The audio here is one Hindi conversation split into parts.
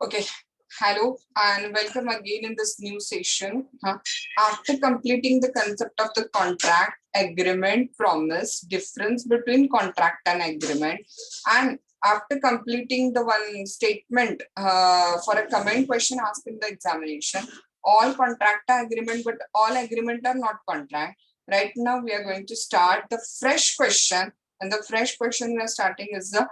Okay, hello and welcome again in this new session. After completing the concept of the contract, agreement, promise, difference between contract and agreement, and after completing the one statement for a comment question asked in the examination, all contract are agreement, but all agreement are not contract. Right now, we are going to start the fresh question, and the fresh question we are starting is the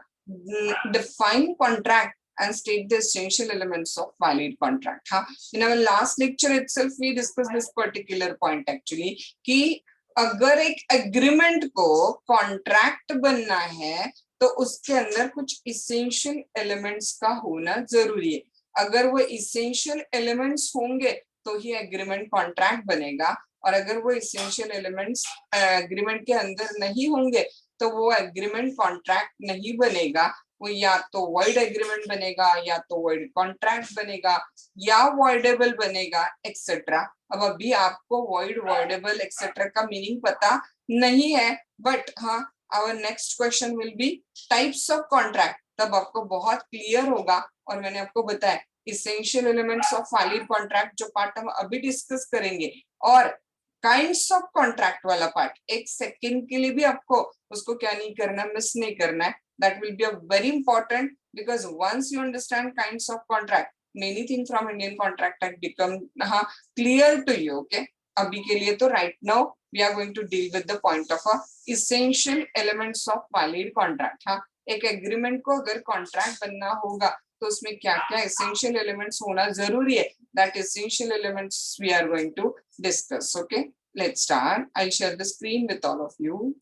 define contract and state the essential elements of valid contract. In our last lecture itself we discussed this particular point actually कि अगर एक एग्रीमेंट को कॉन्ट्रैक्ट बनना है तो उसके अंदर कुछ इसेंशियल एलिमेंट्स का होना जरूरी है. अगर वो इसेंशियल एलिमेंट्स होंगे तो ही एग्रीमेंट कॉन्ट्रैक्ट बनेगा, और अगर वो इसेंशियल एलिमेंट्स एग्रीमेंट के अंदर नहीं होंगे तो वो एग्रीमेंट कॉन्ट्रैक्ट नहीं बनेगा. वो या तो वॉइड एग्रीमेंट बनेगा, या तो वॉइड कॉन्ट्रैक्ट बनेगा, या वॉइडेबल बनेगा एक्सेट्रा. अब अभी आपको वॉइड, वॉइडेबल एक्सेट्रा का मीनिंग पता नहीं है, बट हाँ, our next question will be types of contract. तब आपको बहुत क्लियर होगा. और मैंने आपको बताया essential elements of valid contract जो पार्ट हम अभी डिस्कस करेंगे, और काइंड्स ऑफ कॉन्ट्रैक्ट वाला पार्ट एक सेकंड के लिए भी आपको उसको क्या नहीं करना, मिस नहीं करना है. That will be a very important, because once you understand kinds of contract, many things from Indian contract act become clear to you. Okay, अभी के लिए तो right now we are going to deal with the point of essential elements of valid contract. हाँ, एक agreement को अगर contract बनना होगा तो उसमें क्या क्या essential elements होना जरूरी है. That essential elements we are going to discuss. Okay, let's start. I'll share the screen with all of you.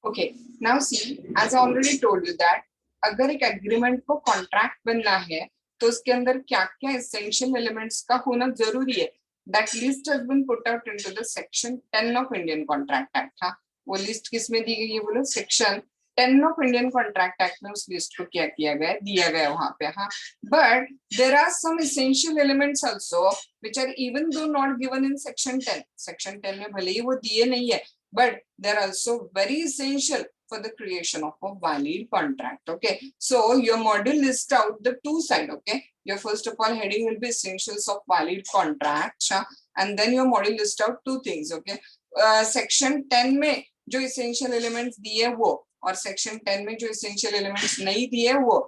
Okay, now see, as I already told you that अगर एक एग्रीमेंट को कॉन्ट्रैक्ट बनना है तो उसके अंदर क्या क्या एसेंशियल एलिमेंट्स का होना जरूरी है. That list has been put out into the section 10 of Indian contract act. हाँ, वो लिस्ट किसमें दी गई है बोलो, section 10 of Indian contract act में उस लिस्ट को क्या किया गया, दिया गया वहां पे. हाँ, but there are some essential elements also which are even though not given in section 10. Section 10 में भले ही वो दिए नहीं है, but they're also very essential for the creation of a valid contract. Okay, so your module lists out the two side. Okay, your first of all heading will be essentials of valid contract, and then your module lists out two things. Okay, section 10 में जो essential elements दिए वो, और section 10 में जो essential elements नहीं दिए वो,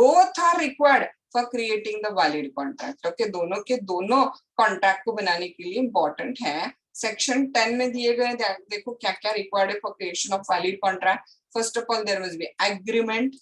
both are required for creating the valid contract. Okay, दोनों के दोनों contract को बनाने के लिए important है. सेक्शन 10 में दिए गए देखो क्या क्या रिक्वायर्ड है for creation of valid contract. First of all there must be agreement.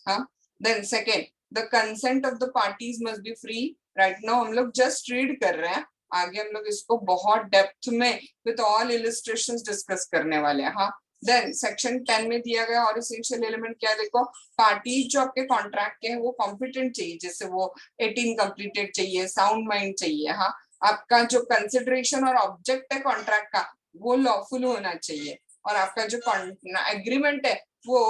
Then second, the consent of the parties must be free. Right now हम लोग जस्ट रीड कर रहे हैं, आगे हम लोग इसको बहुत डेप्थ में विद ऑल इलस्ट्रेशंस डिस्कस करने वाले हैं. हाँ, देन सेक्शन 10 में दिया गया और एसेंशियल एलिमेंट क्या है, देखो पार्टीज जो आपके कॉन्ट्रैक्ट के हैं वो कॉम्पिटेंट चाहिए, जैसे वो 18 कंप्लीटेड चाहिए, साउंड माइंड चाहिए. हाँ, आपका जो कंसिडरेशन और ऑब्जेक्ट है कॉन्ट्रैक्ट का वो लॉफुल होना चाहिए, और आपका जो एग्रीमेंट है वो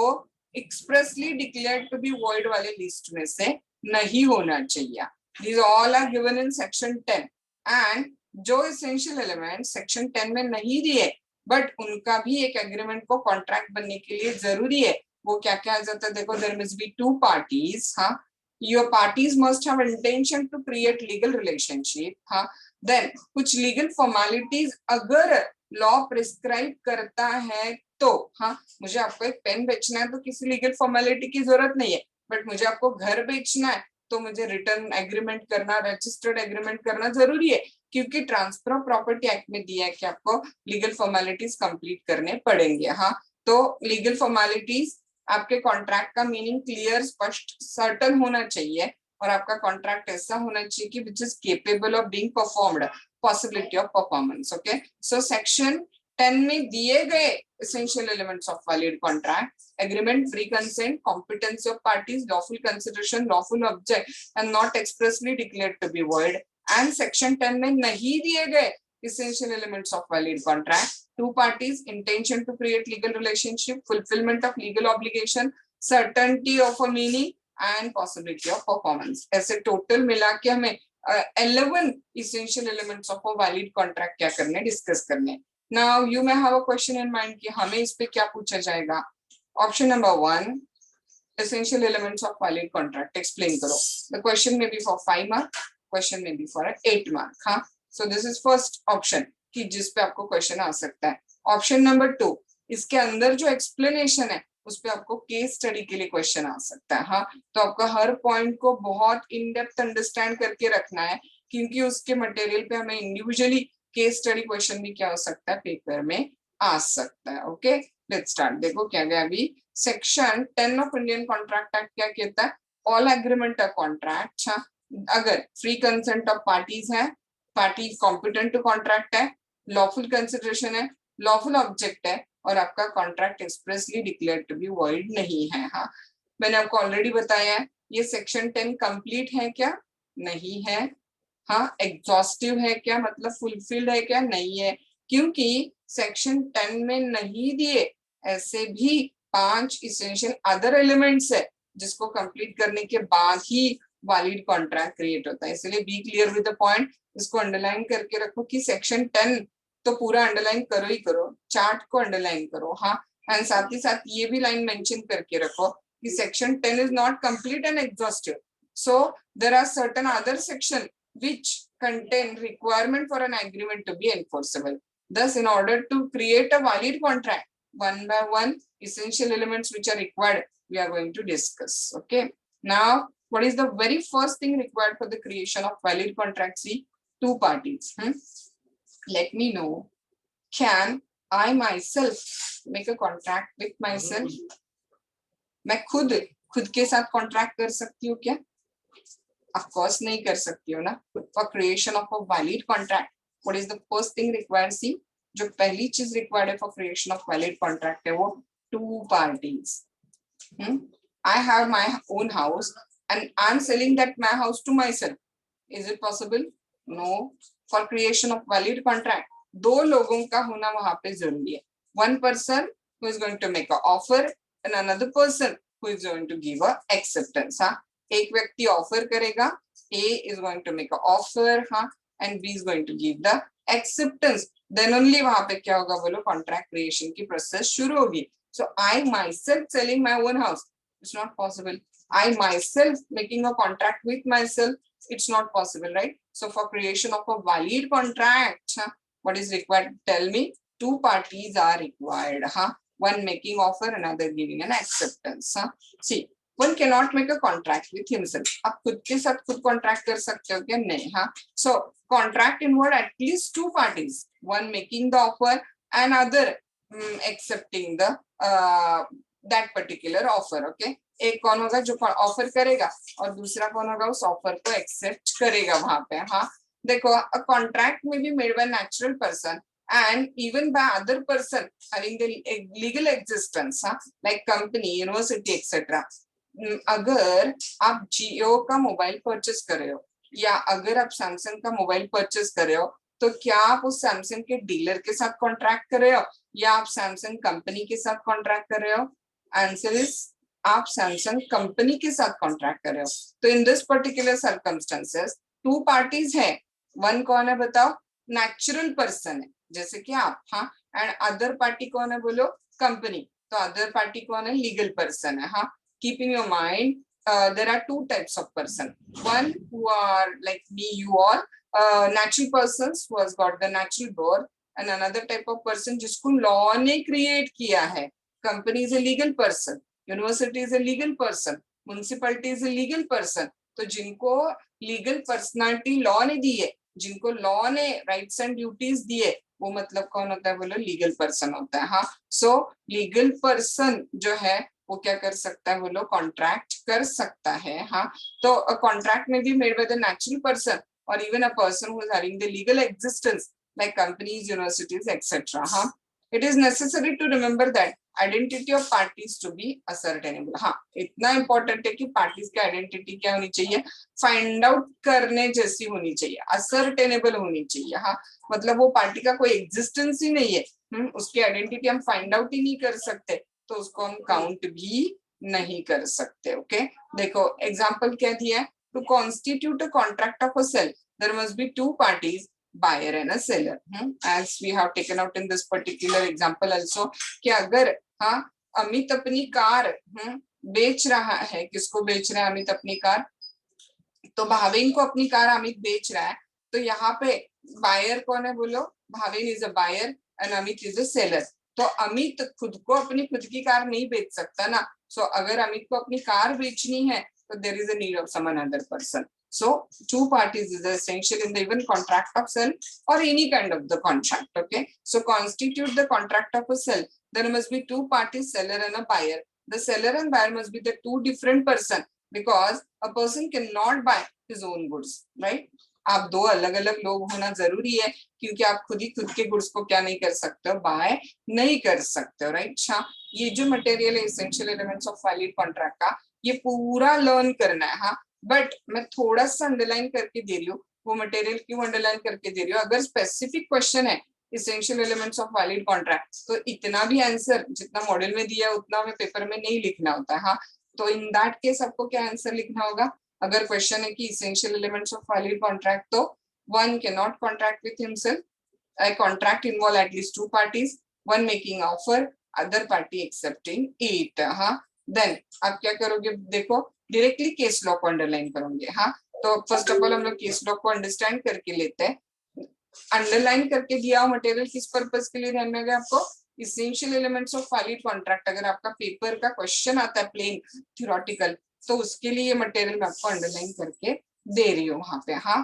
expressly declared to be void वाले लिस्ट में से नहीं होना चाहिए. These all are given in section 10. And जो एसेंशियल एलिमेंट सेक्शन 10 में नहीं दिए बट उनका भी एक एग्रीमेंट को कॉन्ट्रैक्ट बनने के लिए जरूरी है, वो क्या क्या आ जाता है देखो. There must be two parties. हाँ, your parties must have intention to create legal relationship. हाँ, then कुछ legal formalities अगर law prescribe करता है तो, हाँ, मुझे आपको एक पेन बेचना है तो किसी लीगल फॉर्मेलिटी की जरूरत नहीं है, बट मुझे आपको घर बेचना है तो मुझे रिटर्न एग्रीमेंट करना, रजिस्टर्ड एग्रीमेंट करना जरूरी है, क्योंकि ट्रांसफर ऑफ प्रॉपर्टी एक्ट में दिया है कि आपको लीगल फॉर्मेलिटीज कंप्लीट करने पड़ेंगे. हाँ, तो लीगल फॉर्मेलिटीज, आपके कॉन्ट्रैक्ट का मीनिंग क्लियर, स्पष्ट, सर्टन होना चाहिए, और आपका कॉन्ट्रैक्ट ऐसा होना चाहिए कि which is capable of being performed, possibility of performance. Okay, so section 10 में दिए गए essential elements of valid contract: agreement, free consent, competency of parties, lawful consideration, lawful object, and not expressly declared to be void. And section 10 में नहीं दिए गए essential elements of valid contract: two parties, intention to create legal relationship, fulfillment of legal obligation, certainty of a meaning, and possibility of performance. ऐसे टोटल मिला के हमें 11 essential elements of a valid contract क्या करने, डिस्कस करने. Now you may have a question in mind कि हमें इस पे क्या पूछा जाएगा. Option number 1, essential elements of valid contract explain करो. The question may be for 5 mark, question may be for 8 mark. हाँ, so this is first option कि जिस पे आपको क्वेश्चन आ सकता है. ऑप्शन नंबर 2, इसके अंदर जो एक्सप्लेनेशन है उस पे आपको केस स्टडी के लिए क्वेश्चन आ सकता है. हाँ, तो आपका हर पॉइंट को बहुत इन डेप्थ अंडरस्टैंड करके रखना है, क्योंकि उसके मटेरियल पे हमें इंडिविजुअली केस स्टडी क्वेश्चन भी क्या हो सकता है, पेपर में आ सकता है. Okay, let's start. देखो क्या गया अभी. Section 10 of Indian contract act क्या कहता है? All agreement a contract. अगर फ्री कंसेंट ऑफ पार्टीज है, पार्टी कॉम्पिटेंट टू कॉन्ट्रैक्ट है, लॉफुल कंसिडरेशन है, लॉफुल ऑब्जेक्ट है, और आपका contract expressly declare to be void नहीं है. हाँ, मैंने आपको ऑलरेडी बताया है ये सेक्शन 10 कंप्लीट है क्या? नहीं है. हाँ, एग्जॉस्टिव है क्या, मतलब फुलफिल्ड है क्या? नहीं है, क्योंकि सेक्शन 10 में नहीं दिए ऐसे भी 5 इसेंशियल अदर एलिमेंट्स है जिसको कंप्लीट करने के बाद ही वैलिड कॉन्ट्रैक्ट क्रिएट होता है. इसलिए be clear with the point. इसको अंडरलाइन करके रखो कि सेक्शन 10 तो पूरा अंडरलाइन करो ही करो, चार्ट को अंडरलाइन करो. हाँ, एंड साथ ही साथ ये भी लाइन मेंशन करके रखो कि section 10 is not complete and exhaustive, so there are certain other section which contain requirement for an agreement to be enforceable. Thus, in order to create a valid contract, one by one essential elements which are required, we are going to discuss. Okay. Now, what is the very first thing required for the creation of valid contract? See, two parties. Let me know. Can I myself make a contract with myself? मैं खुद के साथ कॉन्ट्रैक्ट कर सकती हूँ क्या? Of course नहीं कर सकती हो ना. For creation of a valid contract, what is the first thing required? See, जो पहली चीज required है for creation of valid contract है वो two parties. I have my own house and I'm selling that my house to myself. Is it possible? No. For creation of valid contract, दो लोगों का होना वहां पे जरूरी है. One person who is going to make an offer and another person who is going to give a acceptance. हाँ, एक व्यक्ति ऑफर करेगा, A is going to make an offer, हाँ, and B is going to give the acceptance. Then only वहां पे क्या होगा बोलो, contract creation की process शुरू होगी. So I myself selling my own house, it's not possible. I myself making a contract with myself, it's not possible, right? So for creation of a valid contract, what is required? Tell me. Two parties are required. One making offer, another giving an acceptance. See, one cannot make a contract with himself. आप खुद के साथ खुद contract कर सकते हो क्या? नहीं. So contract involve at least two parties, one making the offer and other accepting the that particular offer. Okay, एक कौन होगा जो ऑफर करेगा और दूसरा कौन होगा उस ऑफर को एक्सेप्ट करेगा वहां पे. हाँ, देखो, a contract may be made by natural person and even by other person having the legal existence, like company, university, etc. अगर आप जियो का मोबाइल परचेस कर रहे हो या अगर आप सैमसंग का मोबाइल परचेस कर रहे हो, तो क्या आप उस सैमसंग के डीलर के साथ कॉन्ट्रैक्ट कर रहे हो या आप सैमसंग कंपनी के साथ कॉन्ट्रैक्ट कर रहे हो? आंसर इज आप सैमसंग कंपनी के साथ कॉन्ट्रैक्ट कर रहे हो. तो in this particular circumstances two parties है. वन कौन है बताओ? नेचुरल पर्सन है, जैसे कि आप. हाँ, एंड अदर पार्टी कौन है बोलो? कंपनी. तो अदर पार्टी कौन है? लीगल पर्सन है. हाँ, keep in your mind, there are two types of person. One who are like me, you all, natural persons who has got the natural birth, and another type of person जिसको law ने create किया है. Company is a legal person, university is a legal person, municipality is a legal person. तो जिनको legal personality law ने दी है, जिनको law ने rights and duties दिए, वो मतलब कौन होता है बोलो? लीगल पर्सन होता है. हाँ, सो लीगल पर्सन जो है वो क्या कर सकता है बोलो? कॉन्ट्रैक्ट कर सकता है. हाँ, तो अ कॉन्ट्रैक्ट में be made by the natural person और even a person who is having the legal existence like companies, universities, etcetera. हाँ, it is necessary to remember that identity of parties to be ascertainable. हाँ, इतना इंपॉर्टेंट है कि पार्टीज की आइडेंटिटी क्या होनी चाहिए? फाइंड आउट करने जैसी होनी चाहिए, असर्टेनेबल होनी चाहिए. हाँ, मतलब वो पार्टी का कोई एग्जिस्टेंस ही नहीं है, उसकी आइडेंटिटी हम फाइंड आउट ही नहीं कर सकते, तो उसको हम काउंट भी नहीं कर सकते. ओके, देखो एग्जांपल क्या दिया है? To constitute a contract of a sale there must be two parties, buyer and a seller. As we have taken out in this particular example also कि अगर हाँ अमित अपनी कार बेच रहा है, किसको बेच रहा है अमित अपनी कार, तो भाविन को अपनी कार अमित बेच रहा है, तो यहाँ पे बायर कौन है बोलो, Bhavin is a buyer and Amit is a seller. तो अमित खुद को अपनी खुद की कार नहीं बेच सकता ना, सो अगर अमित को अपनी कार बेचनी है तो there is a need of some another person. So two parties is essential in the even contract of sale or any kind of the contract. Okay, so constitute the contract of a sale. There must be two parties, seller and a buyer. The seller and buyer must be the two different person because a person cannot buy his own goods, right? आप दो अलग अलग लोग होना जरूरी है क्योंकि आप खुद ही खुद के गुड्स को क्या नहीं कर सकते हो, बाय नहीं कर सकते हो, राइट। अच्छा, ये जो मटेरियल है essential elements of valid contract का, ये पूरा लर्न करना है। हाँ, बट मैं थोड़ा सा अंडरलाइन करके दे रही हूँ। वो मटेरियल क्यों अंडरलाइन करके दे रही हूँ, अगर स्पेसिफिक क्वेश्चन है essential elements of valid contract तो इतना भी आंसर जितना मॉडल में दिया उतना हमें पेपर में नहीं लिखना होता है। हाँ, तो इन दैट केस आपको क्या आंसर लिखना होगा, अगर क्वेश्चन है कि essential elements of valid contract, तो one can not contract with himself, a contract involve at least two parties, one making offer, other party accepting it। हाँ, देन आप क्या करोगे, देखो डायरेक्टली केस लॉ को अंडरलाइन करोगे। हाँ, तो फर्स्ट ऑफ ऑल हम लोग केस लॉ को अंडरस्टैंड करके लेते हैं। अंडरलाइन करके दिया हुआ मटेरियल किस पर्पस के लिए ध्यान में गया आपको, essential elements of valid contract. अगर आपका पेपर का क्वेश्चन आता है प्लेन थ्योरेटिकल, तो उसके लिए मटेरियल मैं आपको अंडरलाइन करके दे रही हूँ वहां पे। हाँ,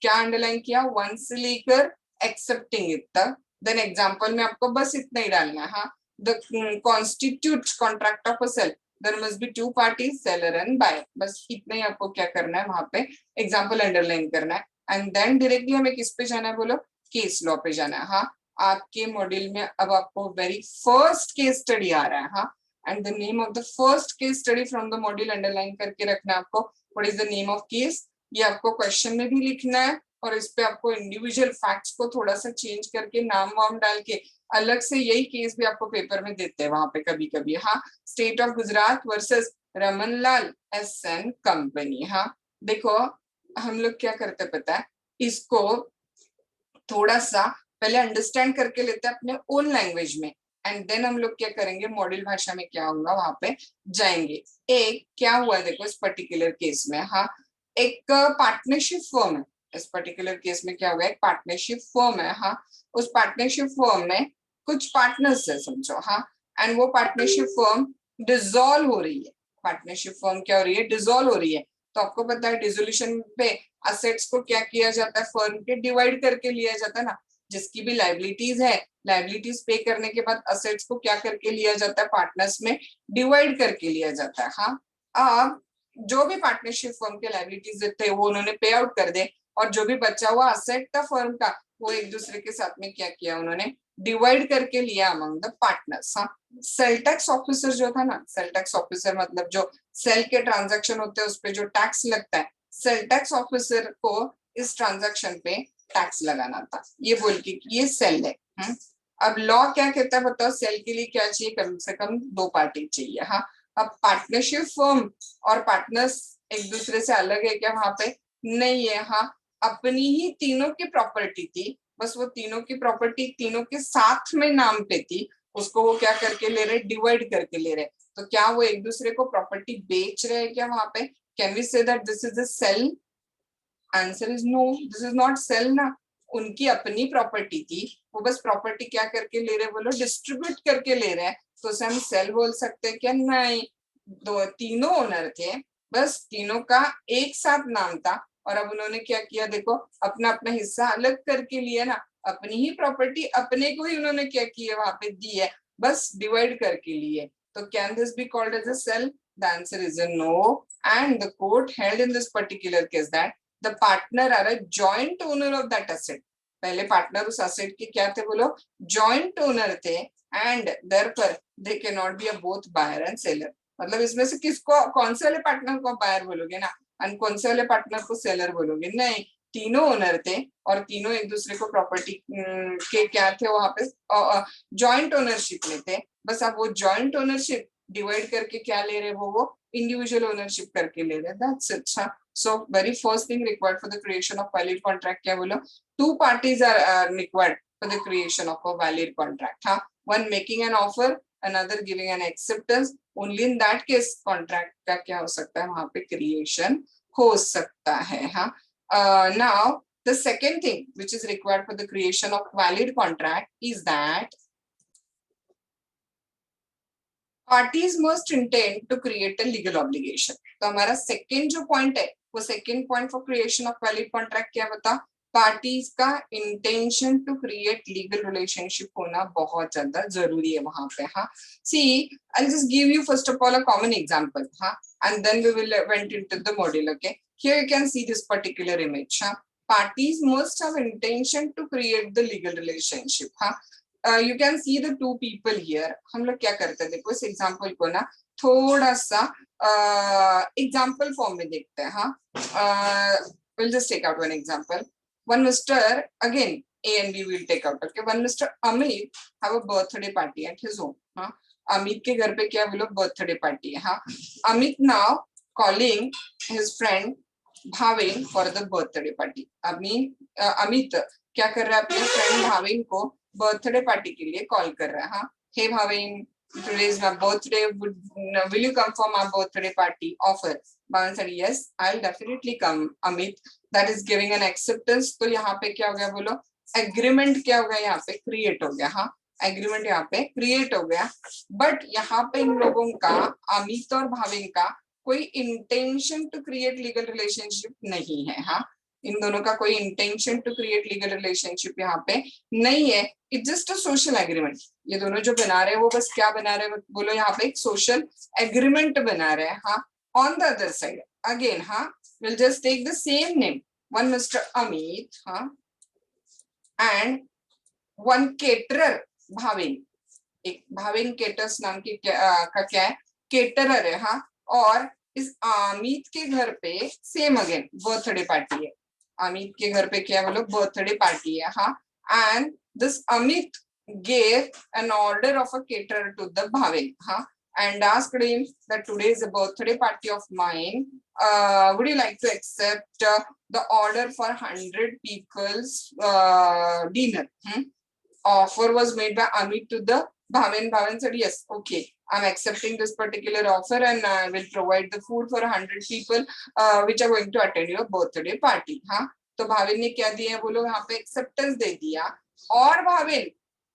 क्या अंडरलाइन किया, वन से लेकर एक्सेप्टिंग इट तक, देन एग्जांपल में आपको बस इतना ही डालना है। हाँ, the constitute contract of a sale, there must be two parties, seller and buyer, बस इतना ही आपको क्या करना है वहां पे एग्जांपल अंडरलाइन करना है। एंड देन डायरेक्टली हमें किस पे जाना है बोलो, केस लॉ पे जाना है। हाँ, आपके मॉड्यूल में अब आपको वेरी फर्स्ट केस स्टडी आ रहा है। हाँ, and the name of the first case study from the module underline करके रखना है आपको, what is the name of case, ये आपको क्वेश्चन में भी लिखना है और इस पे आपको इंडिविजुअल फैक्ट्स को थोड़ा सा चेंज करके नाम वाम डाल के अलग से यही केस भी आपको पेपर में देते हैं वहां पे कभी कभी। हाँ, state of Gujarat versus Ramanlal SN. Company. हाँ, देखो हम लोग क्या करते पता है, इसको थोड़ा सा पहले अंडरस्टैंड करके लेते हैं अपने ओन लैंग्वेज में, एंड देन हम लोग क्या करेंगे मॉडल भाषा में क्या होगा वहां पे जाएंगे। एक क्या हुआ देखो इस पर्टिकुलर केस में, हाँ, एक पार्टनरशिप फर्म है। इस पर्टिकुलर केस में क्या होगा, एक पार्टनरशिप फर्म है। हाँ, उस पार्टनरशिप फर्म में कुछ पार्टनर्स है समझो। हाँ, एंड वो पार्टनरशिप फर्म डिसॉल्व हो रही है। पार्टनरशिप फर्म क्या हो रही है, डिसॉल्व हो रही है। तो आपको पता है डिसोल्यूशन पे असेट्स को क्या किया जाता है, फर्म के डिवाइड करके लिया जाता है ना। जिसकी भी लाइबिलिटीज है, लाइबिलिटीज पे करने के बाद असेट्स को क्या करके लिया जाता है, पार्टनर्स में डिवाइड करके लिया जाता है। हाँ, अब जो भी पार्टनरशिप फर्म के लाइबिलिटीज थे वो उन्होंने पे आउट कर दे, और जो भी बचा हुआ असेट था फर्म का वो एक दूसरे के साथ में क्या किया, उन्होंने डिवाइड करके लिया अमंग द पार्टनर्स। हाँ, सेल टैक्स ऑफिसर जो था ना, सेल टैक्स ऑफिसर मतलब जो सेल के ट्रांजैक्शन होते हैं उस पे जो टैक्स लगता है, सेल टैक्स ऑफिसर को इस ट्रांजैक्शन पे टैक्स लगाना था, ये बोल के कि ये सेल है। अब लॉ क्या कहता है बताओ, सेल के लिए क्या चाहिए, कम से कम दो पार्टी चाहिए। हाँ, अब पार्टनरशिप फर्म और पार्टनर्स एक दूसरे से अलग है क्या, वहां पे नहीं है। हाँ, अपनी ही तीनों की प्रॉपर्टी थी, बस वो तीनों की प्रॉपर्टी तीनों के साथ में नाम पे थी, उसको वो क्या करके ले रहे, डिवाइड करके ले रहे। तो क्या वो एक दूसरे को प्रॉपर्टी बेच रहे हैं क्या वहां पे, can we say that this is a sale, answer is no, this is not sale ना। उनकी अपनी प्रॉपर्टी थी, वो बस प्रॉपर्टी क्या करके ले रहे बोलो, डिस्ट्रीब्यूट करके ले रहे हैं, तो उसे हम सेल बोल सकते हैं क्या, नहीं। दो तीनों ओनर थे, बस तीनों का एक साथ नाम था, और अब उन्होंने क्या किया देखो, अपना अपना हिस्सा अलग करके लिया ना, अपनी ही प्रॉपर्टी अपने को ही उन्होंने क्या किया वहां पे दी है, बस डिवाइड करके लिए। तो can this be called as a sale, the answer is a no, and the court held in this particular case that the partner are a joint owner of that asset. पहले पार्टनर उस एसेट के क्या थे बोलो, जॉइंट ओनर थे, and therefore they can not be a both buyer and seller. मतलब इसमें से किसको, कौन से वाले पार्टनर को बायर बोलोगे ना, एंड कौन से वाले पार्टनर को सेलर बोलोगे, नहीं। तीनों ओनर थे और तीनों एक दूसरे को प्रॉपर्टी के क्या थे वहां पे, जॉइंट ओनरशिप में थे, बस अब वो जॉइंट ओनरशिप डिवाइड करके क्या ले रहे, वो इंडिविजुअल ओनरशिप करके ले रहे, that's it. So very first thing required for the creation of valid contract क्या बोलो, two parties are required for the creation of a valid contract. हाँ, one making an offer another giving an acceptance, only in that case contract का क्या हो सकता है, वहां पे creation हो सकता है. हाँ, now the second thing which is required for the creation of valid contract is that parties must intend to create a legal obligation. तो हमारा second जो point है, वो second point for creation of valid contract क्या बता, parties का intention to create legal relationship होना बहुत ज्यादा जरूरी है वहां पे. हाँ, see, I'll just give you first of all a common example. हाँ, and then we will went into the model. Okay, here you can see this particular image. हाँ, parties must have intention to create the legal relationship. हाँ, you can see the two people here. हम लोग क्या करते हैं, देखो इस एग्जाम्पल को ना थोड़ा सा एग्जाम्पल फॉर्म में देखते हैं. हाँ, we'll just take out one example. One Mr. again A and B will take out. Okay, one Mr. Amit have a birthday party at his home. हाँ, अमित के घर पे क्या बोलो बर्थडे पार्टी है. हाँ, Amit now calling his friend Bhavin for the birthday party. Amit क्या कर रहा है, अपने फ्रेंड भाविन को बर्थडे पार्टी के लिए कॉल कर रहा है. हाँ, हे Bhavin, today is my birthday, will you come for my birthday party offer? Bhavan said yes, I'll definitely come. Amit, that is giving an acceptance. तो यहाँ पे क्या हो गया बोलो, एग्रीमेंट क्या हो गया, यहाँ पे क्रिएट हो गया. हाँ, एग्रीमेंट यहाँ पे क्रिएट हो गया. बट यहाँ पे इन लोगों का, अमित और भाविन का कोई intention to create legal relationship नहीं है. हाँ, इन दोनों का कोई intention to create legal relationship यहाँ पे नहीं है. It's just a social agreement. ये दोनों जो बना रहे हैं वो बस क्या बना रहे हैं बोलो, यहाँ पे एक सोशल एग्रीमेंट बना रहे हैं. हाँ, on the other side again, हाँ, will just take the same name, one mister Amit, हाँ, एंड वन केटरर भाविन. एक भाविन केटर्स नाम की का क्या है, केटरर है. हाँ, और इस अमित के घर पे सेम अगेन बर्थडे पार्टी है. अमित के घर पे क्या बोलो बर्थडे पार्टी है. हाँ, and this Amit gave an order of a caterer to the Bhavin, and asked him that today is a birthday party of mine. Would you like to accept the order for 100 people's dinner? Offer was made by Amit to the Bhavin. Bhavin said yes, okay, I'm accepting this particular offer and I will provide the food for 100 people which are going to attend your birthday party. हाँ, तो भाविन ने क्या दिया बोलो, यहाँ पे एक्सेप्टेंस दे दिया. और भाविन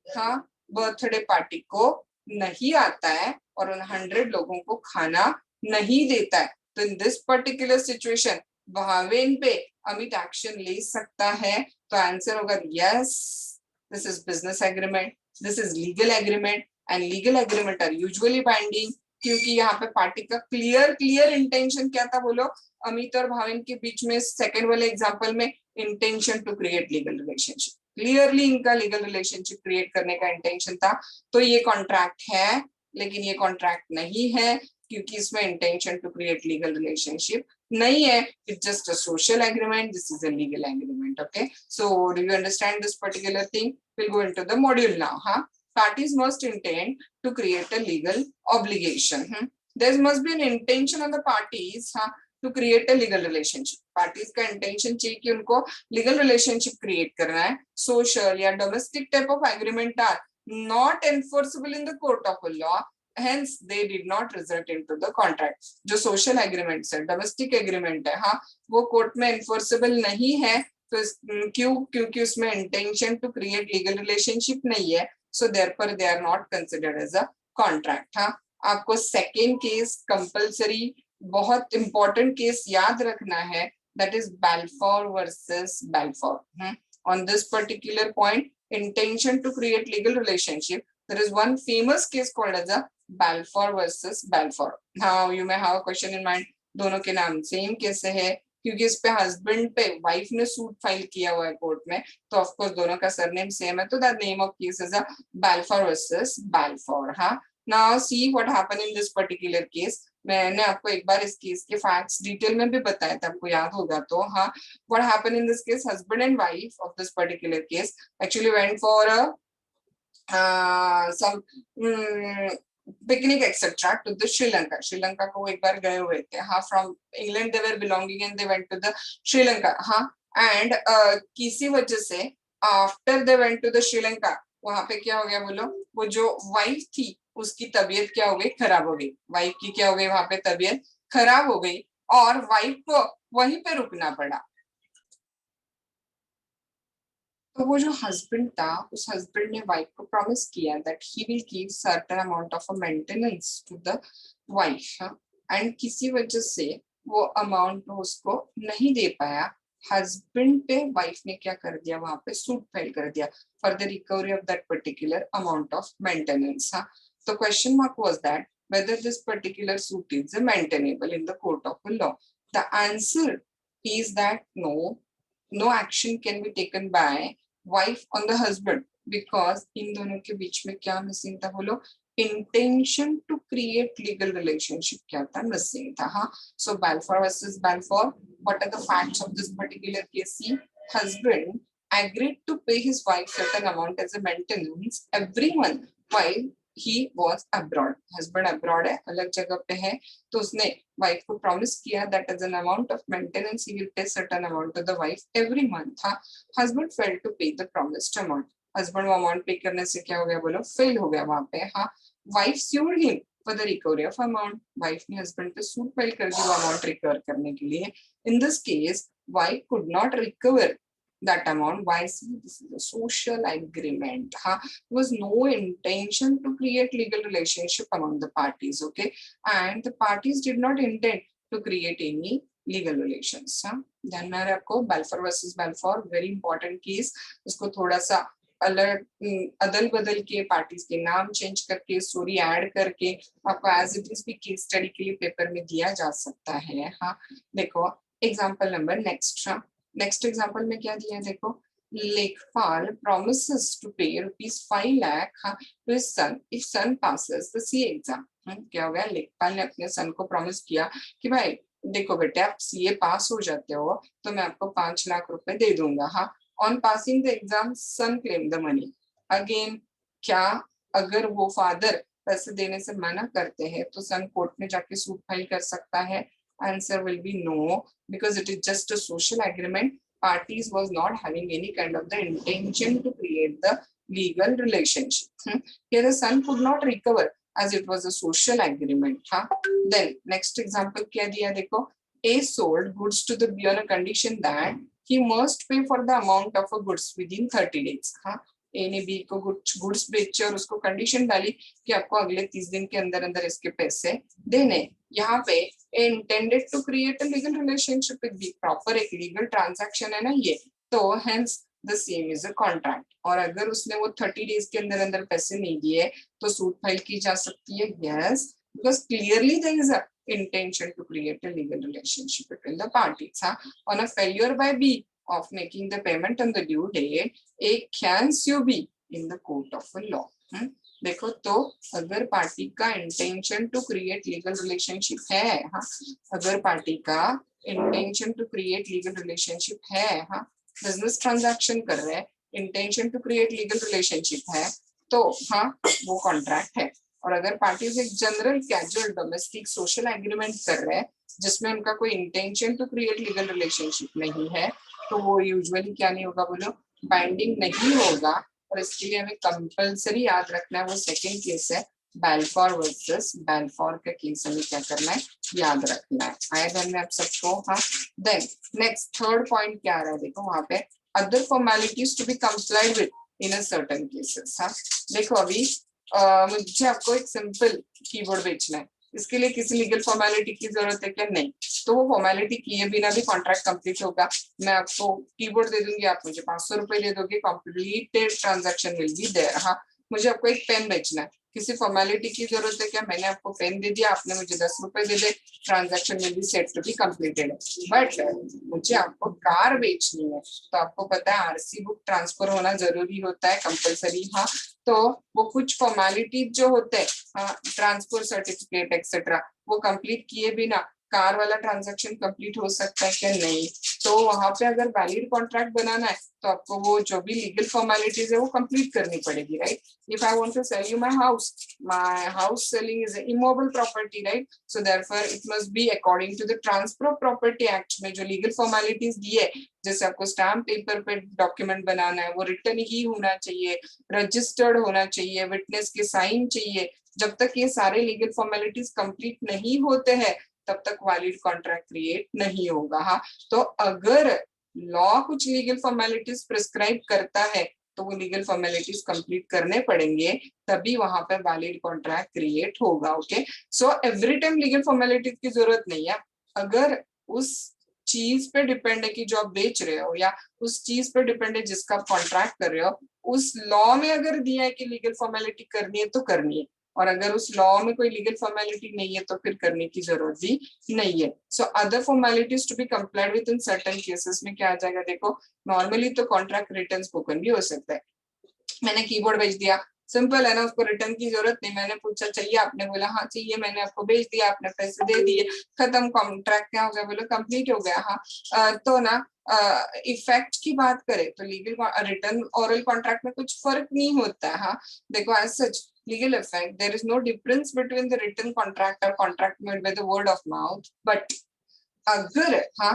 हाँ बर्थडे पार्टी को नहीं आता है और उन 100 लोगों को खाना नहीं देता है. तो in this particular situation Bhavin पे अमित एक्शन ले सकता है. तो आंसर होगा yes, this is business agreement, this is legal agreement, and legal agreement are usually binding. क्योंकि यहाँ पे पार्टी का क्लियर इंटेंशन क्या था बोलो, अमित और भाविन के बीच में सेकंड वाले एग्जांपल में intention to create legal relationship. Clearly इनका लीगल रिलेशनशिप क्रिएट करने का इंटेंशन था. तो ये कॉन्ट्रैक्ट है, लेकिन ये कॉन्ट्रैक्ट नहीं है क्योंकि इसमें intention to create legal relationship नहीं है. It's just a social agreement, this is a legal agreement. Okay, so do you understand this particular thing? Will go into the module now. हाँ, parties must intend to create a legal obligation. There must be an intention on the parties to create a legal relationship. Parties का intention चाहिए कि उनको legal relationship create करना है. Social या domestic type of agreement are not enforceable in the court of law. Hence they did not result into the contract. जो social agreements है, domestic agreement है, हाँ, वो court में enforceable नहीं है. तो क्यों? क्योंकि उसमें intention to create legal relationship नहीं है. So therefore they are not considered as a contract. हाँ, आपको second case compulsory बहुत important case याद रखना है, that is Balfour versus Balfour. On this particular point, intention to create legal relationship, there is one famous case called as a Balfour versus Balfour. Now you may have a question in mind, दोनों के नाम सेम कैसे है? क्योंकि इस पे हस्बैंड पे वाइफ ने सूट फाइल किया हुआ है कोर्ट में, तो ऑफ कोर्स दोनों का सरनेम सेम है. तो that name of case is a Balfour versus Balfour. हाँ, now see what happened in this particular case. मैंने आपको एक बार इस केस के फैक्ट्स डिटेल में भी बताया था, आपको याद होगा. तो हाँ, what happened in this case, husband and wife of this particular case actually went for some picnic etc. to the Sri Lanka. Sri Lanka को एक बार गए हुए थे. हाँ, from England they were belonging and they went to the Sri Lanka. हाँ, and किसी वजह से after they went to the Sri Lanka, वहाँ पे क्या हो गया बोलो, वो जो वाइफ थी उसकी तबीयत क्या हो गई, खराब हो गई, वाइफ की क्या हो गई वहां पे तबीयत खराब हो गई और वाइफ को वहीं पे रुकना पड़ा। तो वो जो हस्बैंड था, उस हस्बैंड ने वाइफ को प्रॉमिस किया that he will give certain amount of a maintenance to the wife, and किसी वजह से वो अमाउंट उसको नहीं दे पाया। हस्बैंड पे वाइफ ने क्या कर दिया, वहां पे सूट फाइल कर दिया for the recovery of that particular amount of maintenance. तो question mark was that whether this particular suit is maintainable in the court of law. The answer is that no, no action can be taken by wife on the husband, because इन दोनों के बीच में क्या मिसिंग था, बोलो, intention to create legal relationship क्या था, मिसिंग था। हाँ, सो Balfour versus Balfour, what are the facts of this particular case? See, husband agreed to pay his wife certain amount as a maintenance every month while he was abroad. husband abroad है, अलग जगह पे है, तो उसने वाइफ को प्रॉमिस किया that as an amount of maintenance he will pay certain amount to the wife every month. हाँ, husband failed to pay the promised amount. husband वो अमाउंट पे करने से क्या हो गया, बोलो, फेल हो गया वहां पे। हाँ, wife sued him for the recovery of amount. Wife ने हस्बैंड पे सूट फाइल कर दी वो अमाउंट रिकवर करने के लिए। in this case wife could not recover that amount. Why? See, this is a social agreement. There was no intention to create legal relationship among the parties. Okay, and the parties did not intend to create any legal relations. ध्यान में रखो, Balfour versus Balfour, very important case. उसको थोड़ा सा अलग अदल बदल के, पार्टीज के नाम चेंज करके, स्टोरी ऐड करके आपको एज इट इज भी केस स्टडी के लिए पेपर में दिया जा सकता है। हाँ, देखो एग्जांपल नंबर नेक्स्ट एग्जांपल में क्या दिया है, देखो, लेखपाल promises to pay ₹5 lakh to his son if son passes the CA exam. क्या हो गया, लेखपाल ने अपने सन को प्रॉमिस किया कि भाई देखो बेटे, आप सीए पास हो जाते हो तो मैं आपको 5 लाख रुपए दे दूंगा। हाँ, on passing the exam son claim the money. Again, क्या अगर वो फादर पैसे देने से मना करते हैं तो सन कोर्ट में जाके सूट फाइल कर सकता है? Answer will be no, because it is just a social agreement. Parties was not having any kind of the intention to create the legal relationship. Here the son could not recover as it was a social agreement. Then next example क्या दिया, देखो, A sold goods to the B on a condition that he must pay for the amount of a goods within 30 days. ए ने बी को गुड्स बेचे और उसको कंडीशन डाली कि आपको अगले 30 दिन के अंदर अंदर इसके पैसे देने। यहाँ पे intended to create a legal relationship with B, proper एक लीगल ट्रांजैक्शन है ना ये, तो hence the same is a contract. और अगर उसने वो 30 डेज के अंदर अंदर पैसे नहीं दिए तो सूट फाइल की जा सकती है। Yes, because clearly there is a intention to create a legal relationship between the parties. On a failure by B of making the payment on the due date, A can sue B in the court of law. देखो, तो अगर पार्टी का intention to create legal relationship है, हाँ, अगर पार्टी का intention to create legal relationship है, हाँ, बिजनेस ट्रांजैक्शन कर रहे हैं, intention to create legal relationship है, तो हाँ, वो कॉन्ट्रैक्ट है। और अगर पार्टीज एक general casual domestic social agreement कर रहे हैं जिसमें उनका कोई intention to create legal relationship नहीं है, तो वो यूजुअली क्या नहीं होगा, बोलो, बाइंडिंग नहीं होगा। और इसके लिए हमें कंपल्सरी याद रखना है, वो सेकंड केस है Balfour वर्सेस Balfour का केस हमें क्या करना है, याद रखना है। आया ध्यान में आप सबको? हाँ, देन नेक्स्ट थर्ड पॉइंट क्या आ रहा है, देखो वहां पे other formalities to be complied with in a certain cases. हाँ, देखो अभी मुझे आपको एक सिंपल कीबोर्ड बेचना है, इसके लिए किसी लीगल फॉर्मेलिटी की जरूरत है क्या? नहीं। तो वो फॉर्मेलिटी किए बिना भी कॉन्ट्रैक्ट कंप्लीट होगा। मैं आपको कीबोर्ड दे दूंगी, आप मुझे 500 रुपए दे दोगे, completed transaction will be there. हाँ, मुझे आपको एक पेन बेचना है, किसी फॉर्मेलिटी की जरूरत है क्या? मैंने आपको पेन दे दिया, आपने मुझे 10 रुपए दे दे, transaction will be set to be completed. But मुझे आपको कार बेचनी है, तो आपको पता है आरसी बुक ट्रांसफर होना जरूरी होता है, कंपलसरी। हाँ, तो वो कुछ फॉर्मेलिटीज जो होते हैं, ट्रांसफर सर्टिफिकेट एक्सेट्रा, वो कंप्लीट किए बिना कार वाला ट्रांजैक्शन कंप्लीट हो सकता है क्या? नहीं। तो वहां पे अगर वैलिड कॉन्ट्रैक्ट बनाना है तो आपको वो जो भी लीगल फॉर्मेलिटीज है वो कंप्लीट करनी पड़ेगी, right? If I want to sell you my house selling is immovable property, right? So therefore it must be according to the transfer of property act में जो लीगल फॉर्मेलिटीज दी है, जैसे आपको स्टैम्प पेपर पे डॉक्यूमेंट बनाना है वो रिटन ही होना चाहिए, रजिस्टर्ड होना चाहिए, विटनेस के साइन चाहिए। जब तक ये सारे लीगल फॉर्मेलिटीज कंप्लीट नहीं होते हैं तब तक वैलिड कॉन्ट्रैक्ट क्रिएट नहीं होगा। हाँ, तो अगर लॉ कुछ लीगल फॉर्मेलिटीज प्रिस्क्राइब करता है तो वो लीगल फॉर्मेलिटीज कंप्लीट करने पड़ेंगे, तभी वहां पर वैलिड कॉन्ट्रैक्ट क्रिएट होगा। Okay, so every time legal formalities की जरूरत नहीं है। अगर उस चीज पे डिपेंड है कि जो आप बेच रहे हो या उस चीज पे डिपेंड है जिसका आप कॉन्ट्रैक्ट कर रहे हो, उस लॉ में अगर दिया है कि लीगल फॉर्मेलिटी करनी है तो करनी है, और अगर उस लॉ में कोई लीगल फॉर्मेलिटी नहीं है तो फिर करने की जरूरत भी नहीं है। So other formalities to be complied with in certain cases में क्या आ जाएगा? देखो, नॉर्मली तो कॉन्ट्रैक्ट रिटन स्पोकन भी हो सकता है। मैंने कीबोर्ड भेज दिया, सिंपल है ना, उसको रिटर्न की जरूरत नहीं। मैंने पूछा चाहिए, आपने बोला हाँ चाहिए, मैंने आपको भेज दिया, आपने पैसे दे दिए, खत्म, कॉन्ट्रैक्ट क्या हो गया? बोलो कंप्लीट हो गया। हाँ, तो ना इफेक्ट की बात करें तो लीगल रिटर्न ओरल कॉन्ट्रैक्ट में कुछ फर्क नहीं होता है। हाँ, देखो, as such legal effect there is no difference between the written contract or contract made by the word of mouth, but अगर हाँ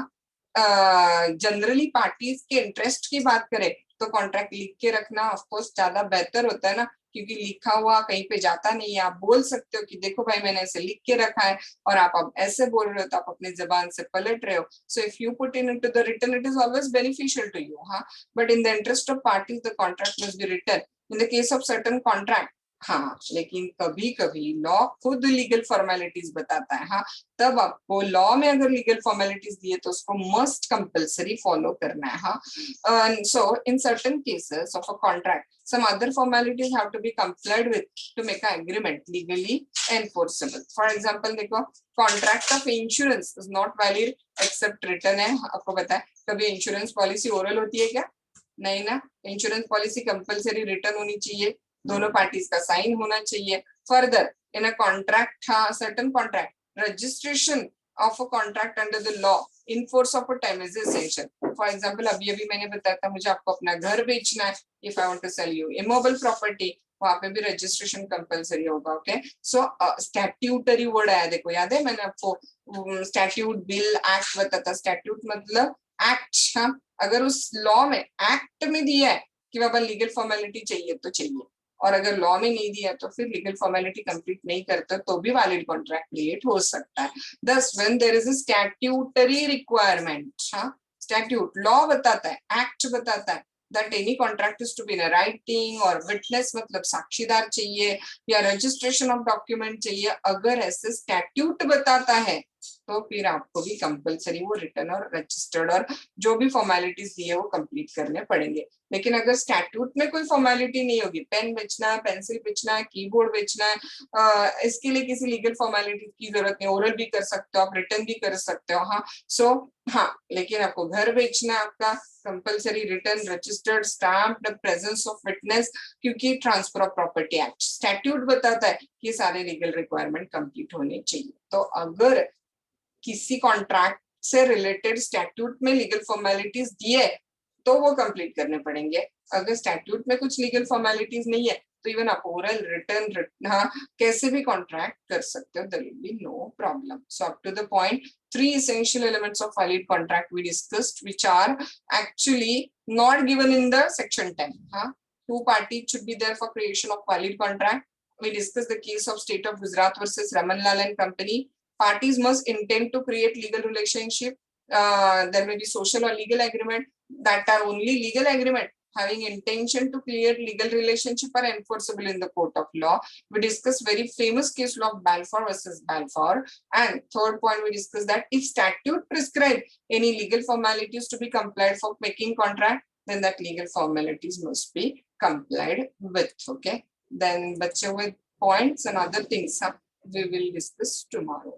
जनरली पार्टीज के इंटरेस्ट की बात करें तो कॉन्ट्रैक्ट लिख के रखना ऑफ कोर्स ज्यादा बेहतर होता है ना, क्योंकि लिखा हुआ कहीं पे जाता नहीं है। आप बोल सकते हो कि देखो भाई मैंने ऐसे लिख के रखा है, और आप अब ऐसे बोल रहे हो तो आप अपनी जबान से पलट रहे हो। So if you put in into the written it is always beneficial to you. हाँ, but in the interest of parties the contract must be written in the case of certain contract. हाँ, लेकिन कभी कभी लॉ खुद लीगल फॉर्मेलिटीज बताता है। हाँ, तब आपको लॉ में अगर लीगल फॉर्मेलिटीज दिए तो उसको मस्ट कंपलसरी फॉलो करना है। हाँ, so in certain cases of a contract some other formalities have to be complied with to make an agreement legally enforceable. For example, देखो, contract of insurance is not valid except written है। आपको पता है कभी इंश्योरेंस पॉलिसी ओरल होती है क्या? नहीं ना, इंश्योरेंस पॉलिसी कंपलसरी रिटर्न होनी चाहिए, दोनों पार्टीज का साइन होना चाहिए। फर्दर इन अ कॉन्ट्रैक्ट, हाँ, certain contract registration of a contract under the law in force of a time is essential. For example, अभी मैंने बताया था मुझे आपको अपना घर बेचना है, if I want to sell you immovable property, वहां पे भी रजिस्ट्रेशन कंपलसरी होगा। ओके, सो स्टैट्यूटरी वर्ड आया, देखो याद है मैंने आपको स्टैट्यूट, बिल, एक्ट बताया था। स्टैट्यूट मतलब एक्ट। हाँ, अगर उस लॉ में एक्ट में दिया है कि बाबा लीगल फॉर्मेलिटी चाहिए तो चाहिए, और अगर लॉ में नहीं दिया तो फिर लीगल फॉर्मेलिटी कंप्लीट नहीं करता तो भी वैलिड कॉन्ट्रैक्ट क्रिएट हो सकता है। Thus when there is a statutory requirement, हाँ, स्टैट्यूट लॉ बताता है, एक्ट बताता है that any contract is to be in a writing, और witness मतलब साक्षीदार चाहिए, या रजिस्ट्रेशन ऑफ डॉक्यूमेंट चाहिए। अगर ऐसे स्टैट्यूट बताता है तो फिर आपको भी कंपलसरी वो रिटर्न और रजिस्टर्ड और जो भी फॉर्मेलिटीज दी है वो कंप्लीट करने पड़ेंगे। लेकिन अगर स्टैट्यूट में कोई फॉर्मेलिटी नहीं होगी, पेन बेचना है, पेंसिल बेचना है, कीबोर्ड बेचना है, इसके लिए किसी लीगल फॉर्मेलिटी की जरूरत नहीं, ओरल भी कर सकते हो आप, रिटर्न भी कर सकते हो। हाँ, सो हाँ, लेकिन आपको घर बेचना है, आपका compulsory return, registered, stamped, presence of witness, क्योंकि transfer of property act statute बताता है कि सारे लीगल रिक्वायरमेंट कंप्लीट होने चाहिए। तो अगर किसी कॉन्ट्रैक्ट से रिलेटेड स्टैट्यूट में लीगल फॉर्मेलिटीज दिए तो वो कंप्लीट करने पड़ेंगे। अगर स्टैट्यूट में कुछ लीगल फॉर्मेलिटीज नहीं है तो इवन आप ओरल, रिटर्न, हाँ, कैसे भी कॉन्ट्रैक्ट कर सकते हो, there will be no problem. So up to the point, 3 essential elements of valid contract we discussed, which are actually not given in the section 10. Two parties should be there for creation of valid contract. We discussed the case of State of Gujarat versus Ramanlal and Company. Parties must intend to create legal relationship. There may be social or legal agreement that are only legal agreement having intention to create legal relationship are enforceable in the court of law. We discussed very famous case law of Balfour versus Balfour. And third point, we discussed that if statute prescribe any legal formalities to be complied for making contract, then that legal formalities must be complied with. Okay, then bache with points and other things we will discuss tomorrow.